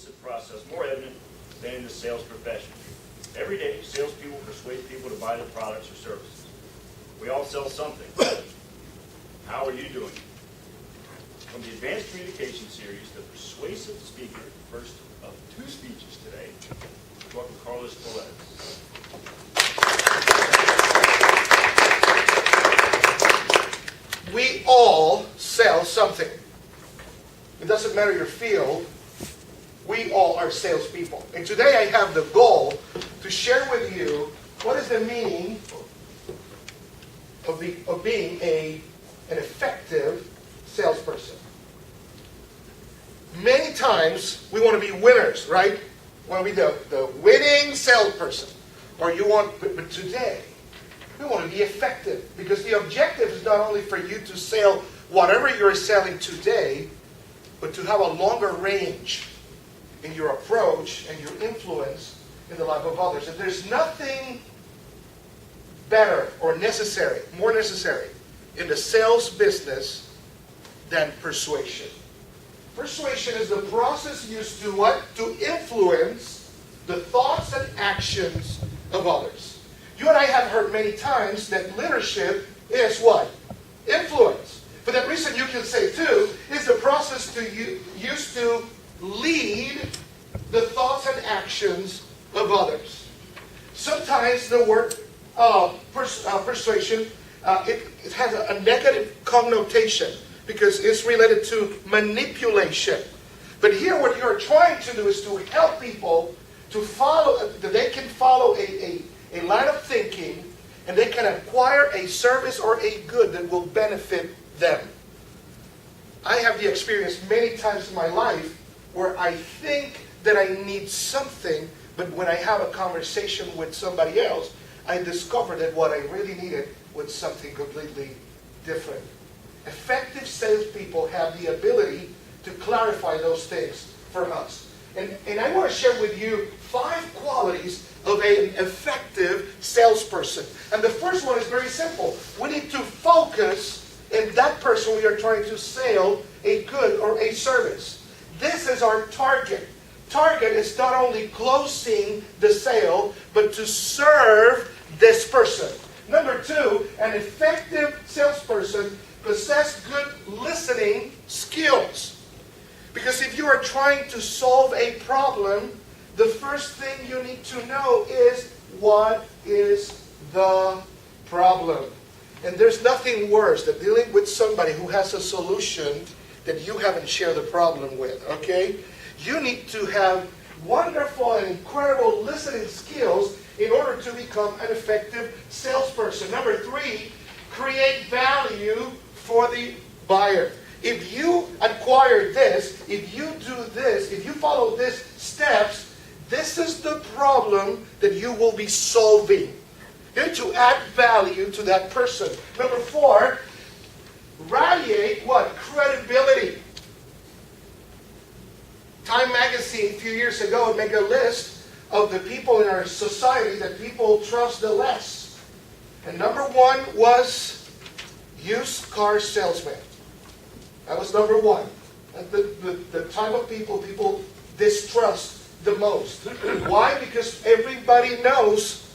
persuasive process more evident than in the sales profession. Every day, salespeople persuade people to buy their products or services. We all sell something. How are you doing? From the Advanced Communication Series, the Persuasive Speaker, first of 2 speeches today, welcome Carlos Velez. We all sell something. It doesn't matter your field. We all are salespeople. And today I have the goal to share with you what is the meaning of being an effective salesperson. Many times we want to be winners, right? We want to be the winning salesperson. But today, we want to be effective, because the objective is not only for you to sell whatever you're selling today, but to have a longer range in your approach and your influence in the life of others. And there's nothing better or more necessary in the sales business than persuasion. Persuasion is the process used to what? To influence the thoughts and actions of others. You and I have heard many times that leadership is what? Influence. For that reason, you can say too, it's the process used to lead the thoughts and actions of others. Sometimes the word persuasion, it has a negative connotation because it's related to manipulation. But here what you're trying to do is to help people to follow, that they can follow a line of thinking, and they can acquire a service or a good that will benefit them. I have the experience many times in my life where I think that I need something, but when I have a conversation with somebody else, I discover that what I really needed was something completely different. Effective salespeople have the ability to clarify those things for us. And I want to share with you 5 qualities of an effective salesperson. And the first one is very simple. We need to focus in that person we are trying to sell a good or a service. This is our target. Target is not only closing the sale, but to serve this person. Number 2, an effective salesperson possesses good listening skills. Because if you are trying to solve a problem, the first thing you need to know is, what is the problem? And there's nothing worse than dealing with somebody who has a solution that you haven't shared the problem with, okay? You need to have wonderful and incredible listening skills in order to become an effective salesperson. Number 3, create value for the buyer. If you acquire this, if you do this, if you follow these steps, this is the problem that you will be solving. You need to add value to that person. Number 4, radiate what? Credibility. Time magazine a few years ago made a list of the people in our society that people trust the less. And number 1 was used car salesman. That was number 1. The type of people distrust the most. Why? Because everybody knows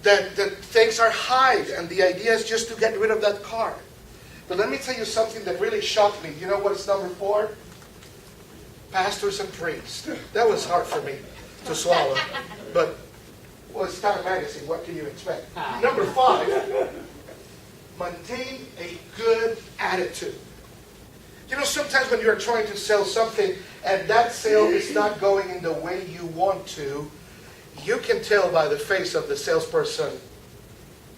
that things are high, and the idea is just to get rid of that car. But let me tell you something that really shocked me. You know what's number 4? Pastors and priests. That was hard for me to swallow. But, well, it's Time magazine. What can you expect? Number 5, maintain a good attitude. You know, sometimes when you're trying to sell something and that sale is not going in the way you want to, you can tell by the face of the salesperson,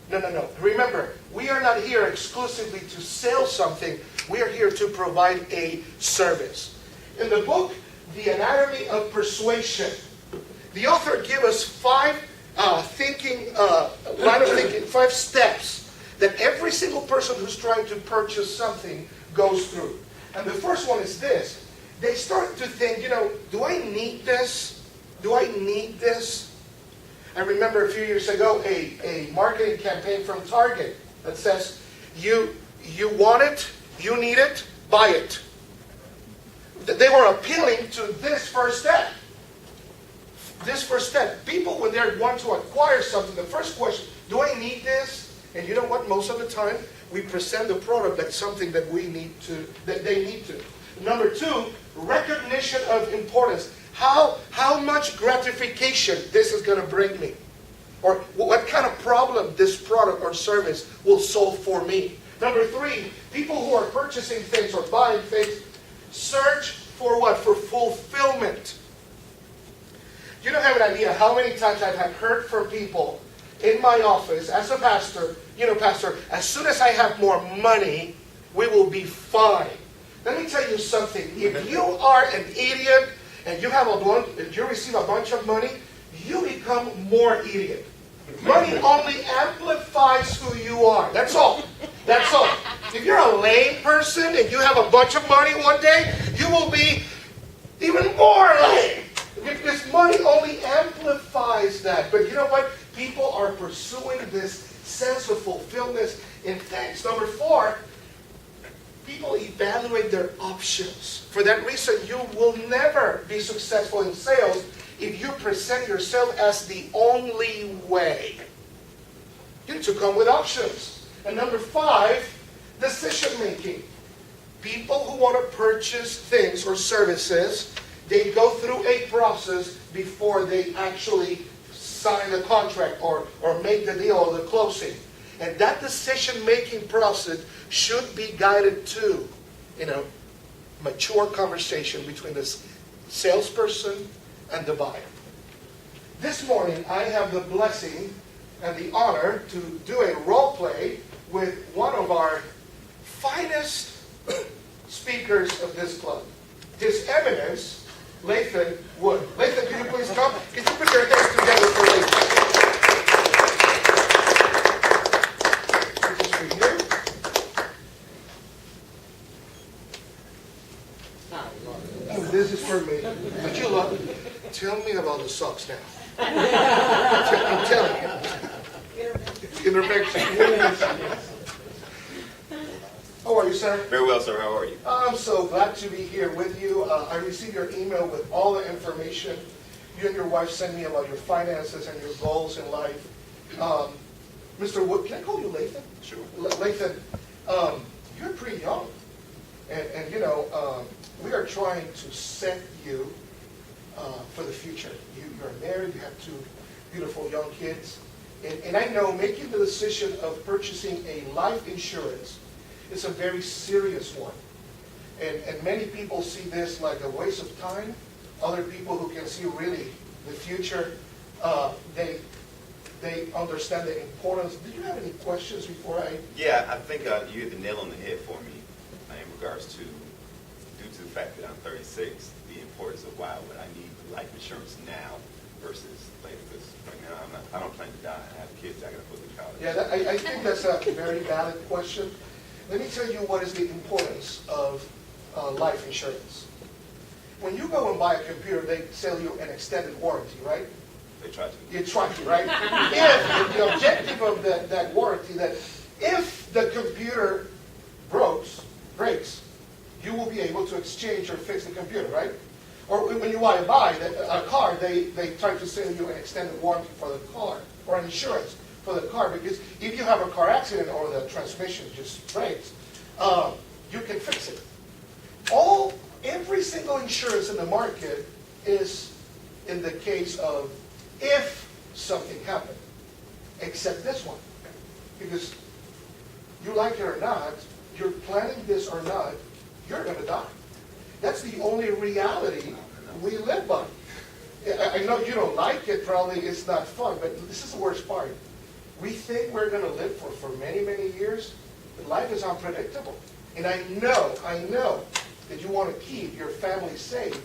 no. Remember, we are not here exclusively to sell something. We are here to provide a service. In the book, The Anatomy of Persuasion, the author gives us 5 steps that every single person who's trying to purchase something goes through. And the first one is this. They start to think, do I need this? Do I need this? I remember a few years ago a marketing campaign from Target that says, you want it, you need it, buy it. they were appealing to this first step. This first step. People, when they want to acquire something, the first question, do I need this? And you know what? Most of the time, we present the product like something that we need to, that they need to. Number two, recognition of importance. How much gratification this is going to bring me? Or what kind of problem this product or service will solve for me? Number three, people who are purchasing things or buying things, search for what? For fulfillment. You don't have an idea how many times I've heard from people in my office as a pastor, pastor, as soon as I have more money, we will be fine. Let me tell you something. If you are an idiot and you receive a bunch of money, you become more idiot. Money only amplifies who you are. That's all. That's all. If you're a lame person and you have a bunch of money one day, you will be even more lame. Because money only amplifies that. But you know what? People are pursuing this sense of fulfillment in things. Number four, people evaluate their options. For that reason, you will never be successful in sales if you present yourself as the only way. You need to come with options. And number five, decision making. People who want to purchase things or services, they go through a process before they actually sign the contract or make the deal or the closing. And that decision-making process should be guided to, mature conversation between the salesperson and the buyer. This morning, I have the blessing and the honor to do a role play with one of our finest speakers of this club, His Eminence, Lathan Wood. Lathan, can you please come? Can you put your hands together for Lathan? This is for you. Oh, this is for me. But you love it. Tell me about the socks now. I'm telling you. Intervention. How are you, sir? Very well, sir. How are you? I'm so glad to be here with you. I received your email with all the information you and your wife sent me about your finances and your goals in life. Mr. Wood, can I call you Lathan? Sure. Lathan, you're pretty young. And we are trying to set you for the future. You're married, you have two beautiful young kids. And I know making the decision of purchasing a life insurance is a very serious one. And many people see this like a waste of time. Other people who can see really the future, they understand the importance. Do you have any questions before I? Yeah, I think you hit the nail on the head for me in regards to, due to the fact that I'm 36, the importance of why would I need life insurance now versus later. Because right now I don't plan to die. I have kids I got to put in college. Yeah, I think that's a very valid question. Let me tell you what is the importance of life insurance. When you go and buy a computer, they sell you an extended warranty, right? They try to. You try to, right? If the objective of that warranty, that if the computer breaks, you will be able to exchange or fix the computer, right? Or when you want to buy a car, they try to sell you an extended warranty for the car or an insurance for the car, because if you have a car accident or the transmission just breaks, you can fix it. Every single insurance in the market is in the case of if something happened, except this one. Because you like it or not, you're planning this or not, you're going to die. That's the only reality we live by. I know you don't like it, probably it's not fun, but this is the worst part. We think we're going to live for many, many years, but life is unpredictable. And I know that you want to keep your family safe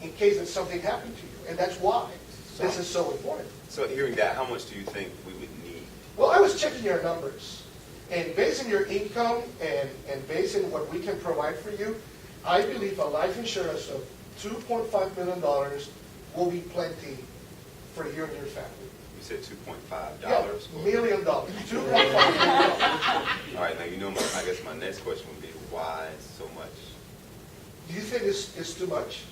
in case that something happened to you. And that's why this is so important. So hearing that, how much do you think we would need? Well, I was checking your numbers. And based on your income and based on what we can provide for you, I believe a life insurance of $2.5 million will be plenty for you and your family. You said $2.5. Yeah, $1 million. $2.5 million. All right, now I guess my next question would be why so much? Do you think it's too much?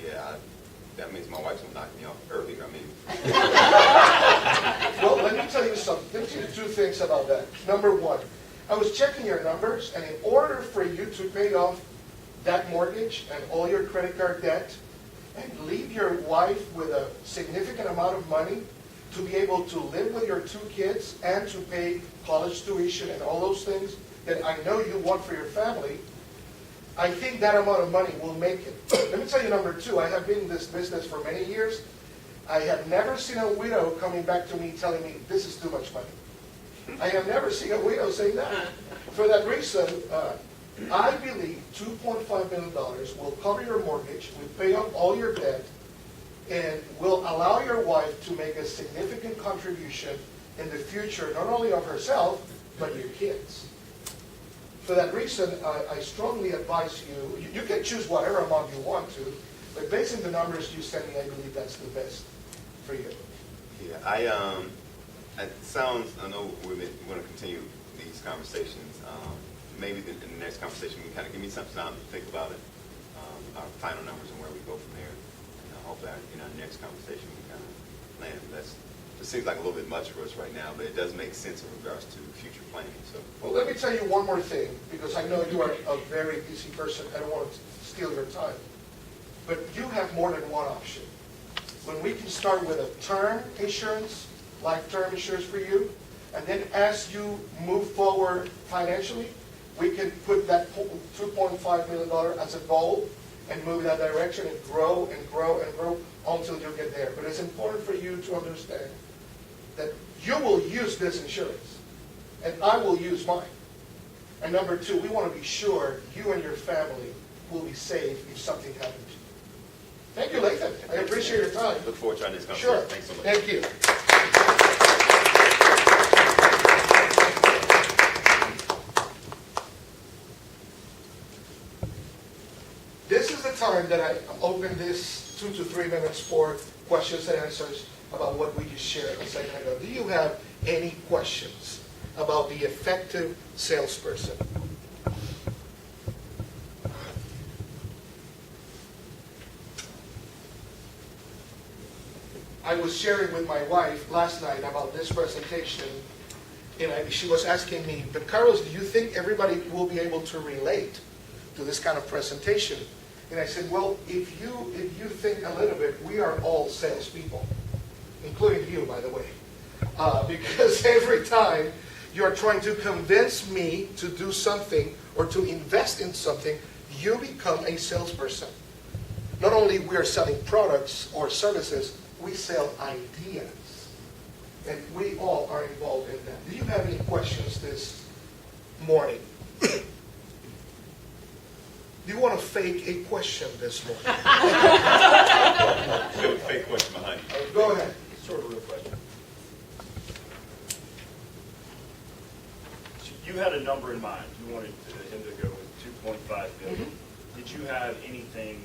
Yeah, that means my wife's gonna knock me off earlier. I mean, Well, let me tell you something. Let me tell you two things about that. Number one, I was checking your numbers, and in order for you to pay off that mortgage and all your credit card debt and leave your wife with a significant amount of money to be able to live with your two kids and to pay college tuition and all those things that I know you want for your family, I think that amount of money will make it. Let me tell you number two, I have been in this business for many years. I have never seen a widow coming back to me telling me, this is too much money. I have never seen a widow saying that. For that reason, I believe $2.5 million will cover your mortgage, will pay off all your debt, and will allow your wife to make a significant contribution in the future, not only of herself, but your kids. For that reason, I strongly advise you, you can choose whatever amount you want to, but based on the numbers you sent me, I believe that's the best for you. yeah, it sounds, I know we're going to continue these conversations. Maybe in the next conversation, you can kind of give me some time to think about it, our final numbers and where we go from there. And I hope that in our next conversation, we kind of land. It seems like a little bit much for us right now, but it does make sense in regards to future planning. So, Well, let me tell you one more thing, because I know you are a very busy person. I don't want to steal your time. But you have more than one option. When we can start with a term insurance, life term insurance for you, and then as you move forward financially, we can put that $2.5 million as a goal and move in that direction and grow and grow and grow until you get there. But it's important for you to understand that you will use this insurance, and I will use mine. And number two, we want to be sure you and your family will be safe if something happens to you. Thank you, Lathan. I appreciate your time. look forward to our next conversation. Sure. Thanks so much. Thank you. This is the time that I open this 2 to 3 minutes for questions and answers about what we just shared a second ago. Do you have any questions about the effective salesperson? I was sharing with my wife last night about this presentation, and she was asking me, but Carlos, do you think everybody will be able to relate to this kind of presentation? And I said, well, if you think a little bit, we are all salespeople, including you, by the way. Because every time you're trying to convince me to do something or to invest in something, you become a salesperson. Not only we are selling products or services, we sell ideas. And we all are involved in that. Do you have any questions this morning? Do you want to fake a question this morning? Fake question behind you. Go ahead. Sort of a real question. So you had a number in mind. You wanted him to go with 2.5 billion. Mm-hmm. Did you have anything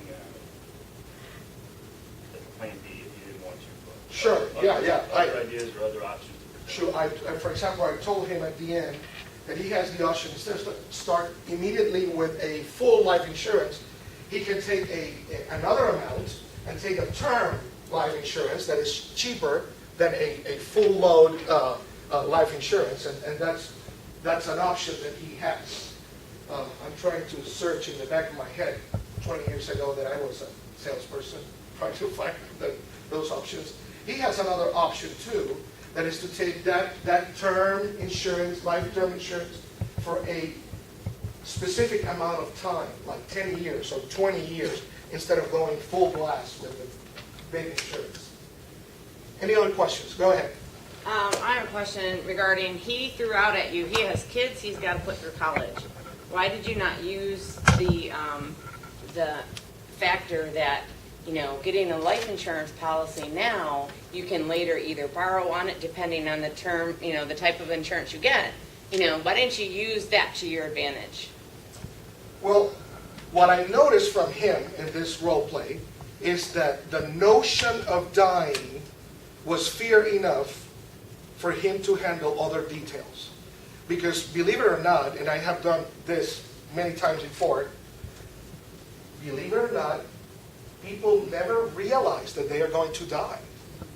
like a plan B if you didn't want to? Sure. Yeah. Other ideas or other options? Sure. For example, I told him at the end that he has the option instead of start immediately with a full life insurance, he can take another amount and take a term life insurance that is cheaper than a full load life insurance, and that's an option that he has. I'm trying to search in the back of my head 20 years ago that I was a salesperson, trying to find those options. He has another option too, that is to take that term insurance, life term insurance, for a specific amount of time, like 10 years or 20 years, instead of going full blast with the big insurance. Any other questions? Go ahead. I have a question regarding, he threw out at you, he has kids he's got to put through college. Why did you not use the factor that, getting a life insurance policy now, you can later either borrow on it depending on the term, the type of insurance you get. Why didn't you use that to your advantage? Well, what I noticed from him in this role play is that the notion of dying was fear enough for him to handle other details. Because believe it or not, and I have done this many times before, believe it or not, people never realize that they are going to die.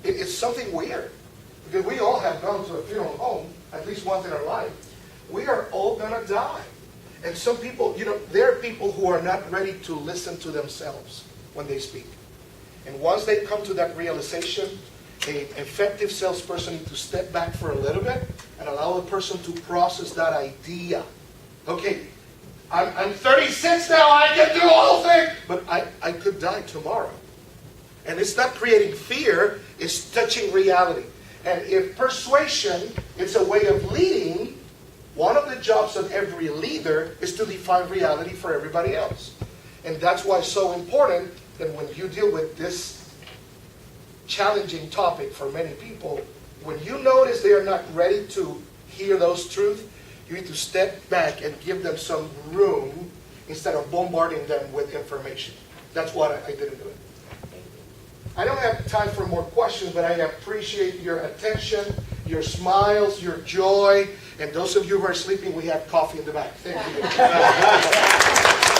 It's something weird. Because we all have gone to a funeral home at least once in our life. We are all going to die. And some people, there are people who are not ready to listen to themselves when they speak. And once they come to that realization, an effective salesperson needs to step back for a little bit and allow the person to process that idea. Okay, I'm 36 now, I can do all things, but I could die tomorrow. And it's not creating fear, it's touching reality. And if persuasion is a way of leading, one of the jobs of every leader is to define reality for everybody else. And that's why it's so important that when you deal with this challenging topic for many people, when you notice they are not ready to hear those truths, you need to step back and give them some room instead of bombarding them with information. That's what I didn't do it. I don't have time for more questions, but I appreciate your attention, your smiles, your joy, and those of you who are sleeping, we have coffee in the back. Thank you.